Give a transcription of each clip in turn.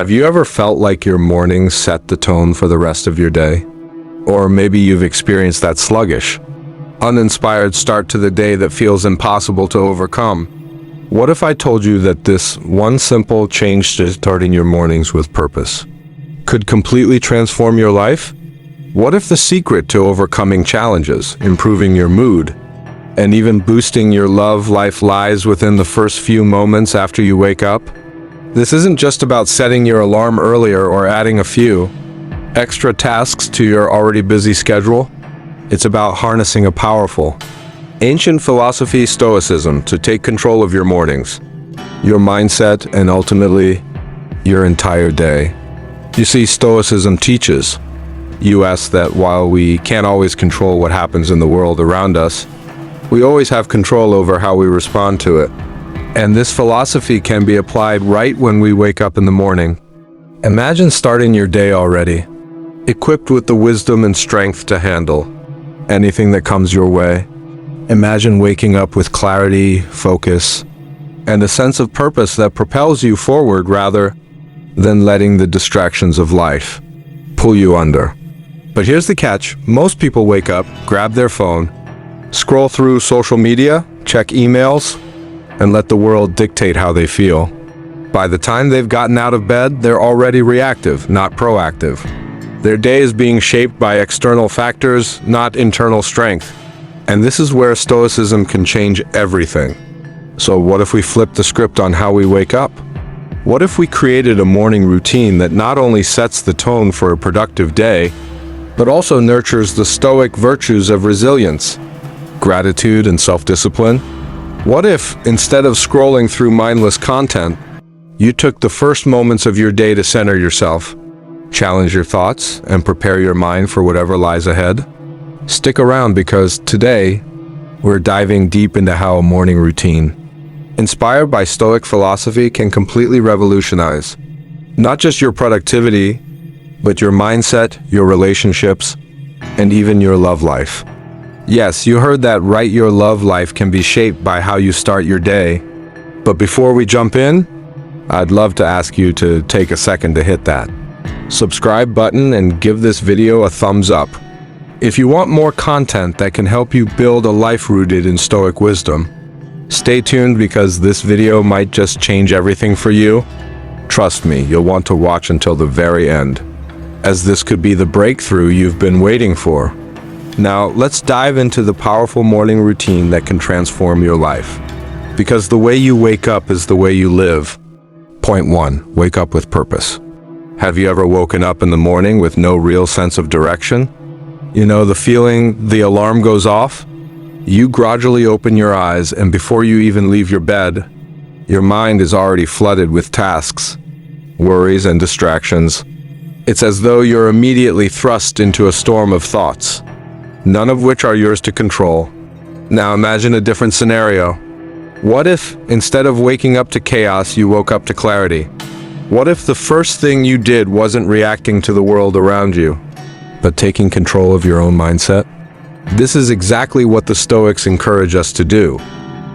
Have you ever felt like your mornings set the tone for the rest of your day? Or maybe you've experienced that sluggish, uninspired start to the day that feels impossible to overcome. What if I told you that this one simple change to starting your mornings with purpose could completely transform your life? What if the secret to overcoming challenges, improving your mood, and even boosting your love life lies within the first few moments after you wake up? This isn't just about setting your alarm earlier or adding a few extra tasks to your already busy schedule. It's about harnessing a powerful, ancient philosophy, Stoicism, to take control of your mornings, your mindset, and ultimately, your entire day. You see, Stoicism teaches us that while we can't always control what happens in the world around us, we always have control over how we respond to it. And this philosophy can be applied right when we wake up in the morning. Imagine starting your day already, equipped with the wisdom and strength to handle anything that comes your way. Imagine waking up with clarity, focus, and a sense of purpose that propels you forward rather than letting the distractions of life pull you under. But here's the catch. Most people wake up, grab their phone, scroll through social media, check emails, and let the world dictate how they feel. By the time they've gotten out of bed, they're already reactive, not proactive. Their day is being shaped by external factors, not internal strength. And this is where Stoicism can change everything. So what if we flip the script on how we wake up? What if we created a morning routine that not only sets the tone for a productive day, but also nurtures the Stoic virtues of resilience, gratitude, and self-discipline? What if, instead of scrolling through mindless content, you took the first moments of your day to center yourself, challenge your thoughts, and prepare your mind for whatever lies ahead? Stick around because today, we're diving deep into how a morning routine, inspired by Stoic philosophy, can completely revolutionize not just your productivity, but your mindset, your relationships, and even your love life. Yes, you heard that right. Your love life can be shaped by how you start your day. But before we jump in, I'd love to ask you to take a second to hit that subscribe button and give this video a thumbs up. If you want more content that can help you build a life rooted in Stoic wisdom, stay tuned because this video might just change everything for you. Trust me, you'll want to watch until the very end, as this could be the breakthrough you've been waiting for. Now, let's dive into the powerful morning routine that can transform your life. Because the way you wake up is the way you live. Point 1. Wake up with purpose. Have you ever woken up in the morning with no real sense of direction? You know, the feeling the alarm goes off? You gradually open your eyes, and before you even leave your bed, your mind is already flooded with tasks, worries, and distractions. It's as though you're immediately thrust into a storm of thoughts, none of which are yours to control. Now imagine a different scenario. What if, instead of waking up to chaos, you woke up to clarity? What if the first thing you did wasn't reacting to the world around you, but taking control of your own mindset? This is exactly what the Stoics encourage us to do.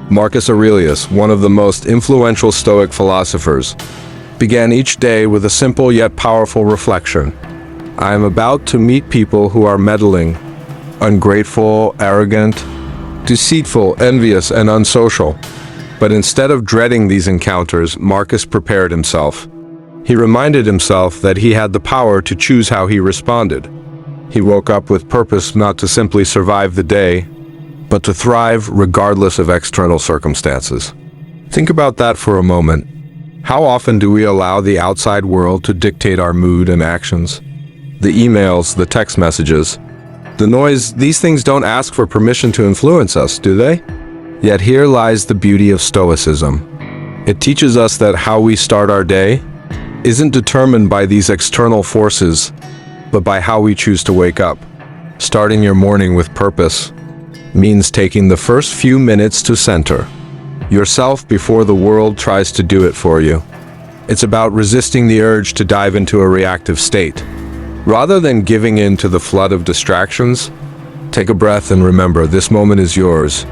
Marcus Aurelius, one of the most influential Stoic philosophers, began each day with a simple yet powerful reflection. I am about to meet people who are meddling, ungrateful, arrogant, deceitful, envious, and unsocial. But instead of dreading these encounters, Marcus prepared himself. He reminded himself that he had the power to choose how he responded. He woke up with purpose, not to simply survive the day, but to thrive regardless of external circumstances. Think about that for a moment. How often do we allow the outside world to dictate our mood and actions? The emails, the text messages, the noise, these things don't ask for permission to influence us, do they? Yet here lies the beauty of Stoicism. It teaches us that how we start our day isn't determined by these external forces, but by how we choose to wake up. Starting your morning with purpose means taking the first few minutes to center yourself before the world tries to do it for you. It's about resisting the urge to dive into a reactive state. Rather than giving in to the flood of distractions, take a breath and remember this moment is yours.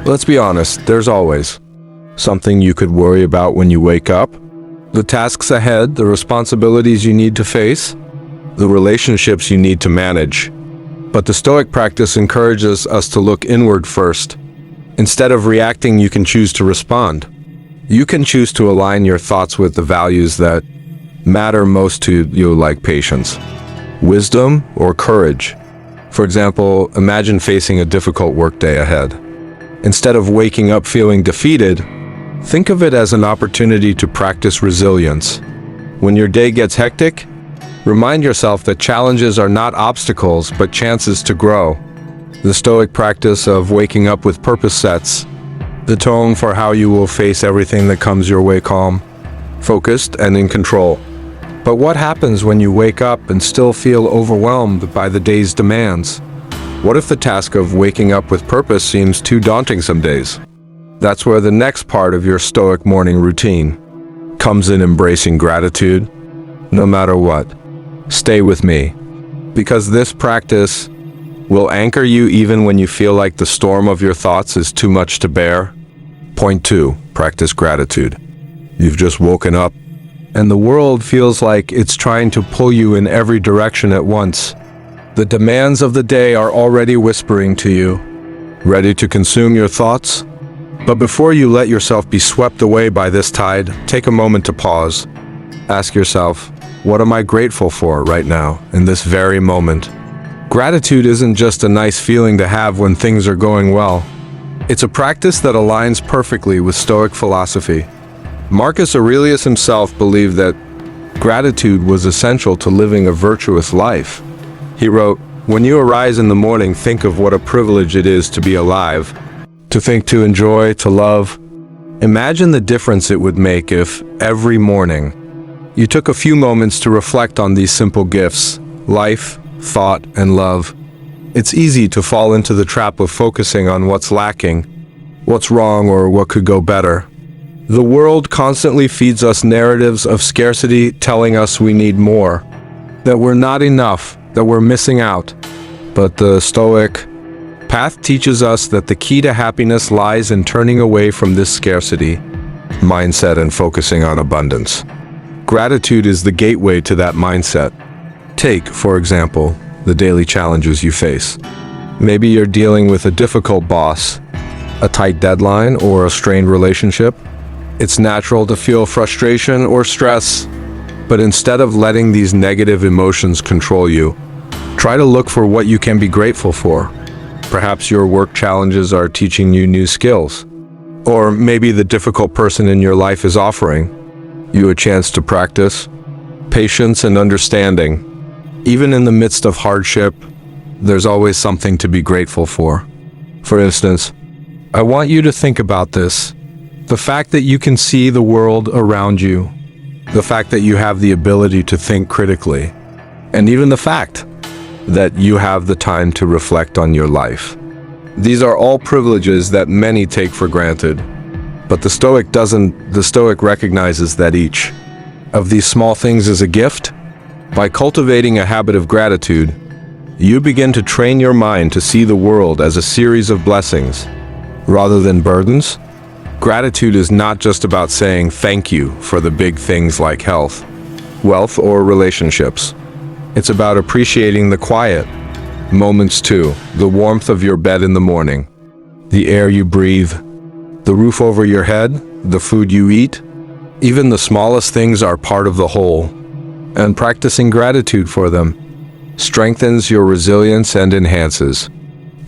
Let's be honest, there's always something you could worry about when you wake up. The tasks ahead, the responsibilities you need to face, the relationships you need to manage. But the Stoic practice encourages us to look inward first. Instead of reacting, you can choose to respond. You can choose to align your thoughts with the values that matter most to you, like patience, wisdom, or courage. For example, imagine facing a difficult workday ahead. Instead of waking up feeling defeated, think of it as an opportunity to practice resilience. When your day gets hectic, remind yourself that challenges are not obstacles but chances to grow. The Stoic practice of waking up with purpose sets the tone for how you will face everything that comes your way, calm, focused, and in control. But what happens when you wake up and still feel overwhelmed by the day's demands? What if the task of waking up with purpose seems too daunting some days? That's where the next part of your Stoic morning routine comes in: embracing gratitude. No matter what, stay with me, because this practice will anchor you even when you feel like the storm of your thoughts is too much to bear. Point 2. Practice gratitude. You've just woken up, and the world feels like it's trying to pull you in every direction at once. The demands of the day are already whispering to you, ready to consume your thoughts. But before you let yourself be swept away by this tide, take a moment to pause. Ask yourself, what am I grateful for right now, in this very moment? Gratitude isn't just a nice feeling to have when things are going well. It's a practice that aligns perfectly with Stoic philosophy. Marcus Aurelius himself believed that gratitude was essential to living a virtuous life. He wrote, "When you arise in the morning, think of what a privilege it is to be alive, to think, to enjoy, to love." Imagine the difference it would make if, every morning, you took a few moments to reflect on these simple gifts: life, thought, and love. It's easy to fall into the trap of focusing on what's lacking, what's wrong, or what could go better. The world constantly feeds us narratives of scarcity, telling us we need more, that we're not enough, that we're missing out. But the Stoic path teaches us that the key to happiness lies in turning away from this scarcity mindset and focusing on abundance. Gratitude is the gateway to that mindset. Take, for example, the daily challenges you face. Maybe you're dealing with a difficult boss, a tight deadline, or a strained relationship. It's natural to feel frustration or stress, but instead of letting these negative emotions control you, try to look for what you can be grateful for. Perhaps your work challenges are teaching you new skills, or maybe the difficult person in your life is offering you a chance to practice patience and understanding. Even in the midst of hardship, there's always something to be grateful for. For instance, I want you to think about this. The fact that you can see the world around you, the fact that you have the ability to think critically, and even the fact that you have the time to reflect on your life. These are all privileges that many take for granted, but the Stoic recognizes that each of these small things is a gift. By cultivating a habit of gratitude, you begin to train your mind to see the world as a series of blessings rather than burdens. Gratitude is not just about saying thank you for the big things like health, wealth, or relationships. It's about appreciating the quiet moments too, the warmth of your bed in the morning, the air you breathe, the roof over your head, the food you eat. Even the smallest things are part of the whole, and practicing gratitude for them strengthens your resilience and enhances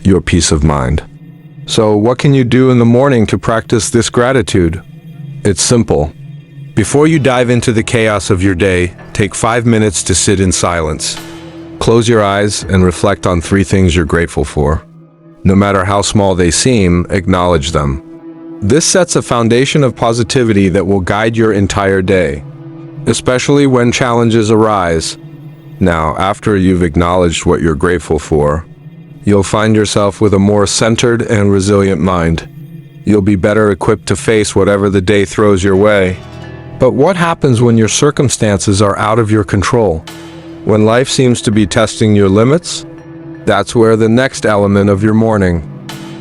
your peace of mind. So what can you do in the morning to practice this gratitude? It's simple. Before you dive into the chaos of your day, take 5 minutes to sit in silence. Close your eyes and reflect on 3 things you're grateful for. No matter how small they seem, acknowledge them. This sets a foundation of positivity that will guide your entire day, especially when challenges arise. Now, after you've acknowledged what you're grateful for, you'll find yourself with a more centered and resilient mind. You'll be better equipped to face whatever the day throws your way. But what happens when your circumstances are out of your control? When life seems to be testing your limits? That's where the next element of your morning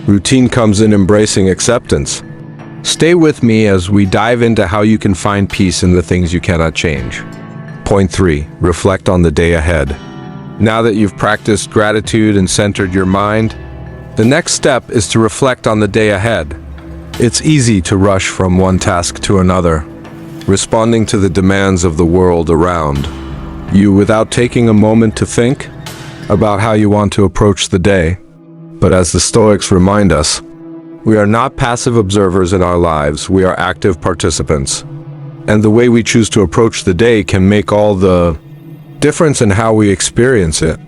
routine comes in: embracing acceptance. Stay with me as we dive into how you can find peace in the things you cannot change. Point 3. Reflect on the day ahead. Now that you've practiced gratitude and centered your mind, the next step is to reflect on the day ahead. It's easy to rush from one task to another, responding to the demands of the world around you without taking a moment to think about how you want to approach the day. But as the Stoics remind us, we are not passive observers in our lives, we are active participants. And the way we choose to approach the day can make all the difference in how we experience it.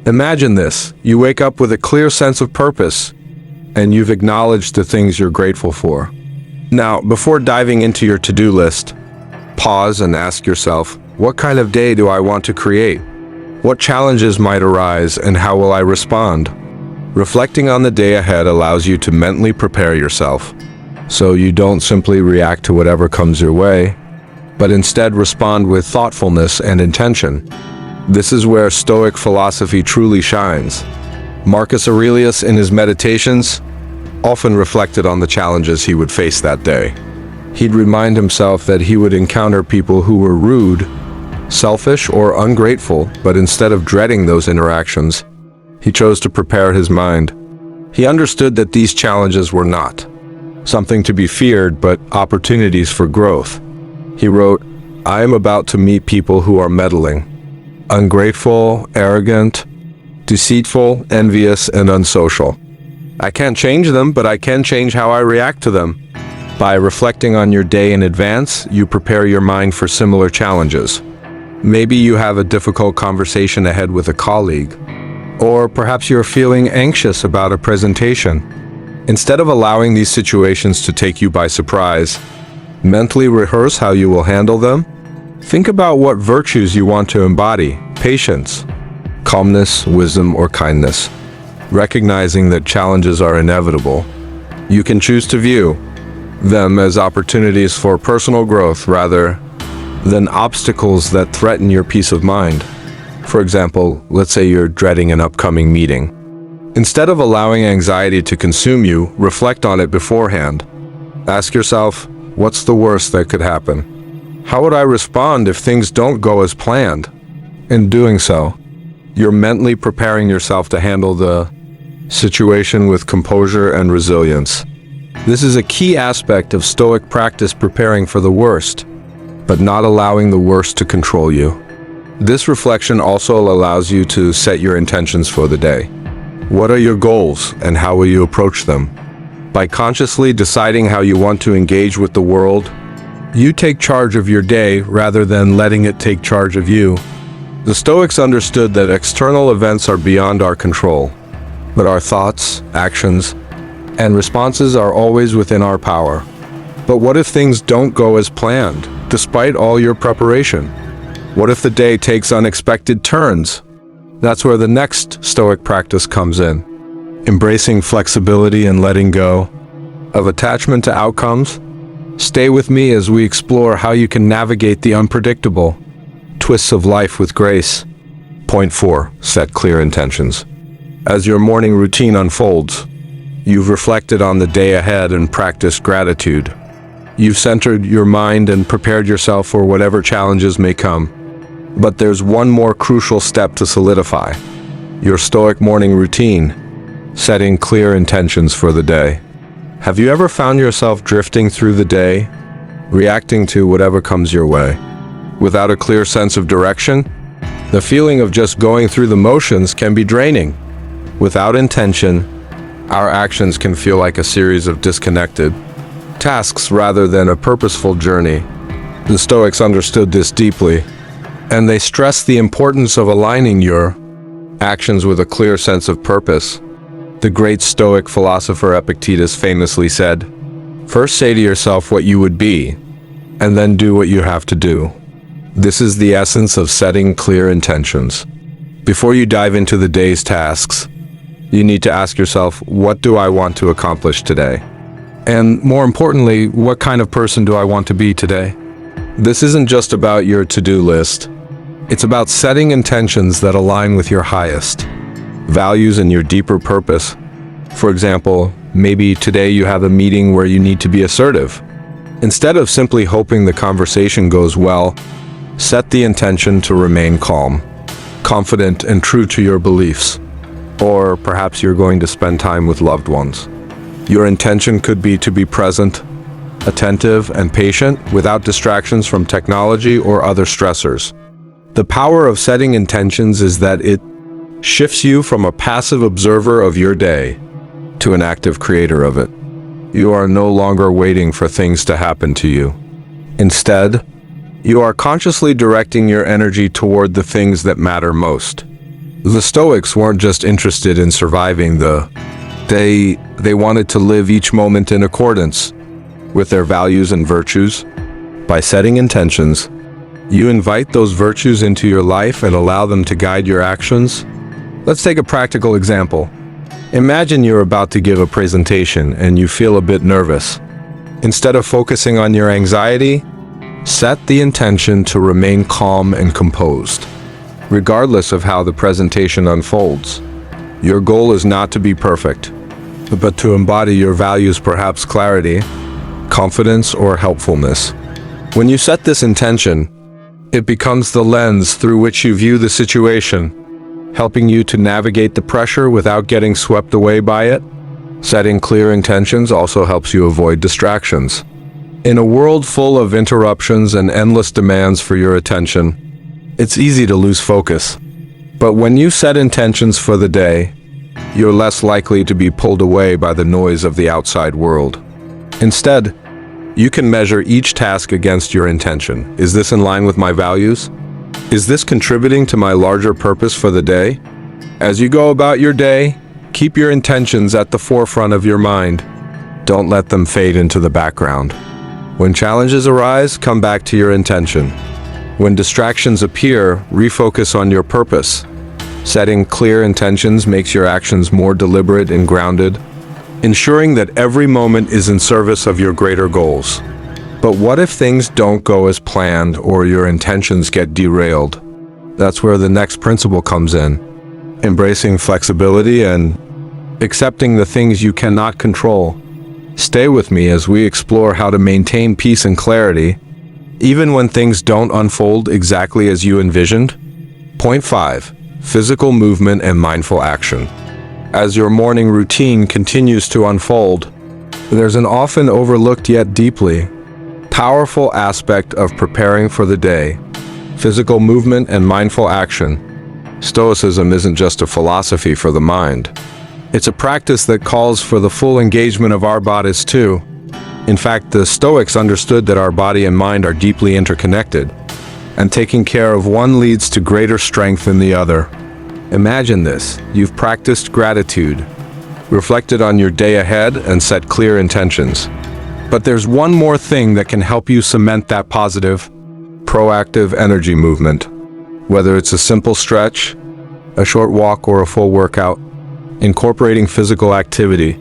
Imagine this: you wake up with a clear sense of purpose, and you've acknowledged the things you're grateful for. Now, before diving into your to-do list, pause and ask yourself, what kind of day do I want to create? What challenges might arise, and how will I respond? Reflecting on the day ahead allows you to mentally prepare yourself, so you don't simply react to whatever comes your way, but instead respond with thoughtfulness and intention. This is where Stoic philosophy truly shines. Marcus Aurelius, in his meditations, often reflected on the challenges he would face that day. He'd remind himself that he would encounter people who were rude, selfish, or ungrateful, but instead of dreading those interactions, he chose to prepare his mind. He understood that these challenges were not something to be feared, but opportunities for growth. He wrote, "I am about to meet people who are meddling, ungrateful, arrogant, deceitful, envious, and unsocial. I can't change them, but I can change how I react to them." By reflecting on your day in advance, you prepare your mind for similar challenges. Maybe you have a difficult conversation ahead with a colleague, or perhaps you're feeling anxious about a presentation. Instead of allowing these situations to take you by surprise, mentally rehearse how you will handle them. Think about what virtues you want to embody: patience, calmness, wisdom, or kindness. Recognizing that challenges are inevitable, you can choose to view them as opportunities for personal growth rather than obstacles that threaten your peace of mind. For example, let's say you're dreading an upcoming meeting. Instead of allowing anxiety to consume you, reflect on it beforehand. Ask yourself, what's the worst that could happen? How would I respond if things don't go as planned? In doing so, you're mentally preparing yourself to handle the situation with composure and resilience. This is a key aspect of Stoic practice: preparing for the worst, but not allowing the worst to control you. This reflection also allows you to set your intentions for the day. What are your goals, and how will you approach them? By consciously deciding how you want to engage with the world, you take charge of your day rather than letting it take charge of you. The Stoics understood that external events are beyond our control, but our thoughts, actions, and responses are always within our power. But what if things don't go as planned, despite all your preparation? What if the day takes unexpected turns? That's where the next Stoic practice comes in. Embracing flexibility and letting go of attachment to outcomes. Stay with me as we explore how you can navigate the unpredictable twists of life with grace. Point 4. Set clear intentions. As your morning routine unfolds, you've reflected on the day ahead and practiced gratitude. You've centered your mind and prepared yourself for whatever challenges may come. But there's one more crucial step to solidify: your Stoic morning routine, setting clear intentions for the day. Have you ever found yourself drifting through the day, reacting to whatever comes your way, without a clear sense of direction? The feeling of just going through the motions can be draining. Without intention, our actions can feel like a series of disconnected tasks rather than a purposeful journey. The Stoics understood this deeply, and they stressed the importance of aligning your actions with a clear sense of purpose. The great Stoic philosopher Epictetus famously said, "First say to yourself what you would be, and then do what you have to do." This is the essence of setting clear intentions. Before you dive into the day's tasks, you need to ask yourself, what do I want to accomplish today? And more importantly, what kind of person do I want to be today? This isn't just about your to-do list. It's about setting intentions that align with your highest values and your deeper purpose. For example, Maybe today you have a meeting where you need to be assertive. Instead of simply hoping the conversation goes well, set the intention to remain calm, confident and true to your beliefs. Or perhaps you're going to spend time with loved ones. Your intention could be to be present, attentive, and patient without distractions from technology or other stressors. The power of setting intentions is that it shifts you from a passive observer of your day to an active creator of it. You are no longer waiting for things to happen to you. Instead, you are consciously directing your energy toward the things that matter most. The Stoics weren't just interested in surviving the day, they wanted to live each moment in accordance with their values and virtues. By setting intentions, you invite those virtues into your life and allow them to guide your actions. Let's take a practical example. Imagine you're about to give a presentation and you feel a bit nervous. Instead of focusing on your anxiety, set the intention to remain calm and composed. Regardless of how the presentation unfolds, your goal is not to be perfect, but to embody your values, perhaps clarity, confidence, or helpfulness. When you set this intention, it becomes the lens through which you view the situation, helping you to navigate the pressure without getting swept away by it. Setting clear intentions also helps you avoid distractions. In a world full of interruptions and endless demands for your attention, it's easy to lose focus. But when you set intentions for the day, you're less likely to be pulled away by the noise of the outside world. Instead, you can measure each task against your intention. Is this in line with my values? Is this contributing to my larger purpose for the day? As you go about your day, keep your intentions at the forefront of your mind. Don't let them fade into the background. When challenges arise, come back to your intention. When distractions appear, refocus on your purpose. Setting clear intentions makes your actions more deliberate and grounded, ensuring that every moment is in service of your greater goals. But what if things don't go as planned or your intentions get derailed? That's where the next principle comes in. Embracing flexibility and accepting the things you cannot control. Stay with me as we explore how to maintain peace and clarity, even when things don't unfold exactly as you envisioned. Point 5. Physical movement and mindful action. As your morning routine continues to unfold, there's an often overlooked yet deeply powerful aspect of preparing for the day: physical movement and mindful action. Stoicism isn't just a philosophy for the mind. It's a practice that calls for the full engagement of our bodies too. In fact, the Stoics understood that our body and mind are deeply interconnected, and taking care of one leads to greater strength in the other. Imagine this: you've practiced gratitude, reflected on your day ahead, and set clear intentions. But there's one more thing that can help you cement that positive, proactive energy movement. Whether it's a simple stretch, a short walk, or a full workout, incorporating physical activity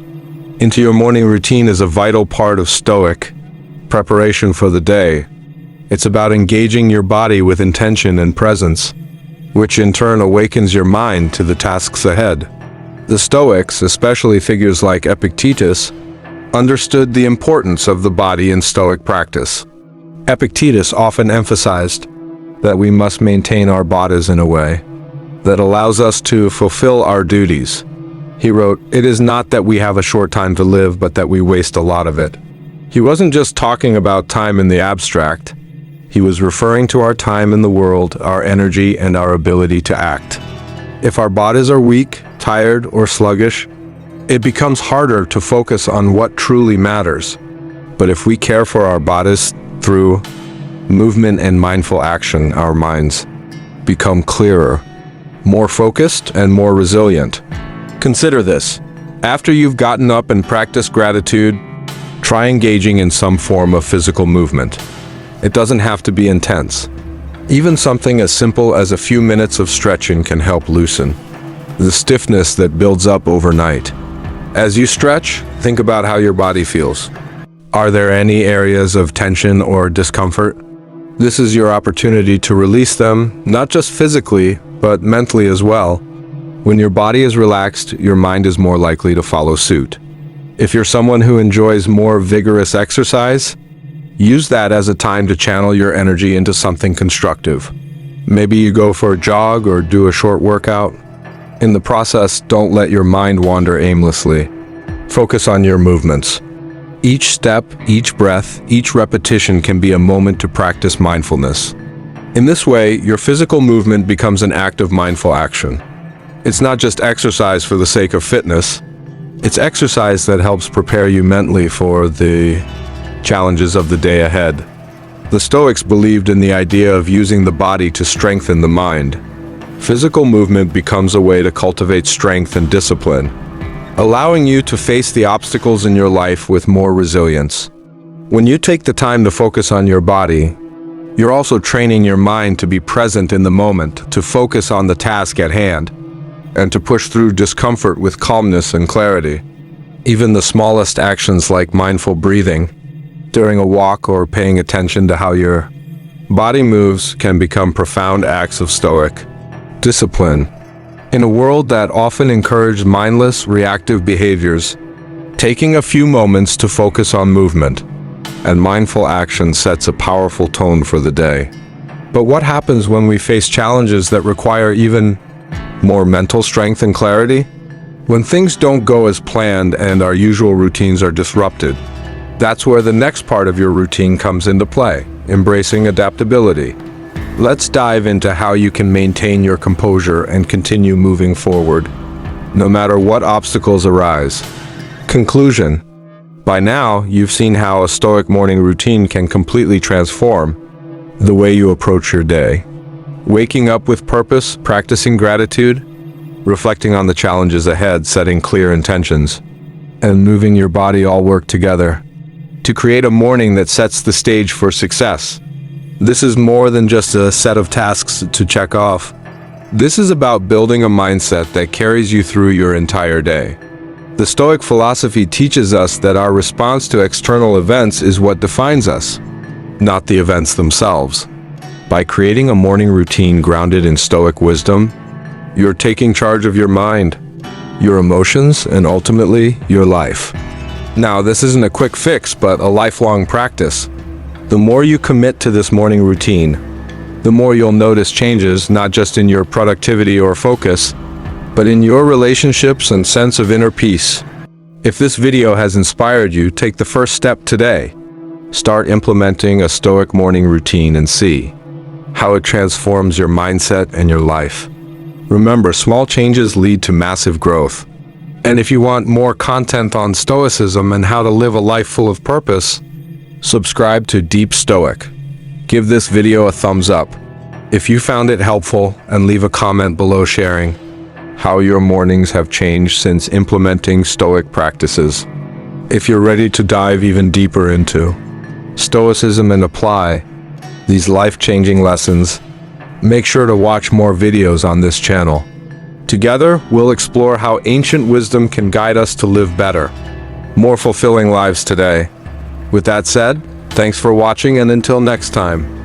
into your morning routine is a vital part of Stoic preparation for the day. It's about engaging your body with intention and presence, which in turn awakens your mind to the tasks ahead. The Stoics, especially figures like Epictetus, understood the importance of the body in Stoic practice. Epictetus often emphasized that we must maintain our bodies in a way that allows us to fulfill our duties. He wrote, "It is not that we have a short time to live, but that we waste a lot of it." He wasn't just talking about time in the abstract. He was referring to our time in the world, our energy, and our ability to act. If our bodies are weak, tired, or sluggish, it becomes harder to focus on what truly matters. But if we care for our bodies through movement and mindful action, our minds become clearer, more focused, and more resilient. Consider this: after you've gotten up and practiced gratitude, try engaging in some form of physical movement. It doesn't have to be intense. Even something as simple as a few minutes of stretching can help loosen the stiffness that builds up overnight. As you stretch, think about how your body feels. Are there any areas of tension or discomfort? This is your opportunity to release them, not just physically, but mentally as well. When your body is relaxed, your mind is more likely to follow suit. If you're someone who enjoys more vigorous exercise, use that as a time to channel your energy into something constructive. Maybe you go for a jog or do a short workout. In the process, don't let your mind wander aimlessly. Focus on your movements. Each step, each breath, each repetition can be a moment to practice mindfulness. In this way, your physical movement becomes an act of mindful action. It's not just exercise for the sake of fitness. It's exercise that helps prepare you mentally for the challenges of the day ahead. The Stoics believed in the idea of using the body to strengthen the mind. Physical movement becomes a way to cultivate strength and discipline, allowing you to face the obstacles in your life with more resilience. When you take the time to focus on your body, you're also training your mind to be present in the moment, to focus on the task at hand, and to push through discomfort with calmness and clarity. Even the smallest actions like mindful breathing during a walk or paying attention to how your body moves can become profound acts of Stoic discipline. In a world that often encourages mindless, reactive behaviors, taking a few moments to focus on movement and mindful action sets a powerful tone for the day. But what happens when we face challenges that require even more mental strength and clarity? When things don't go as planned and our usual routines are disrupted, that's where the next part of your routine comes into play, embracing adaptability. Let's dive into how you can maintain your composure and continue moving forward, no matter what obstacles arise. Conclusion. By now, you've seen how a Stoic morning routine can completely transform the way you approach your day. Waking up with purpose, practicing gratitude, reflecting on the challenges ahead, setting clear intentions, and moving your body all work together to create a morning that sets the stage for success. This is more than just a set of tasks to check off. This is about building a mindset that carries you through your entire day. The Stoic philosophy teaches us that our response to external events is what defines us, not the events themselves. By creating a morning routine grounded in Stoic wisdom, you're taking charge of your mind, your emotions, and ultimately, your life. Now, this isn't a quick fix, but a lifelong practice. The more you commit to this morning routine, the more you'll notice changes, not just in your productivity or focus, but in your relationships and sense of inner peace. If this video has inspired you, take the first step today. Start implementing a Stoic morning routine and see how it transforms your mindset and your life. Remember, small changes lead to massive growth. And if you want more content on Stoicism and how to live a life full of purpose, subscribe to Deep Stoic. Give this video a thumbs up if you found it helpful, and leave a comment below sharing how your mornings have changed since implementing Stoic practices. If you're ready to dive even deeper into Stoicism and apply these life-changing lessons, make sure to watch more videos on this channel. Together, we'll explore how ancient wisdom can guide us to live better, more fulfilling lives today. With that said, thanks for watching, and until next time.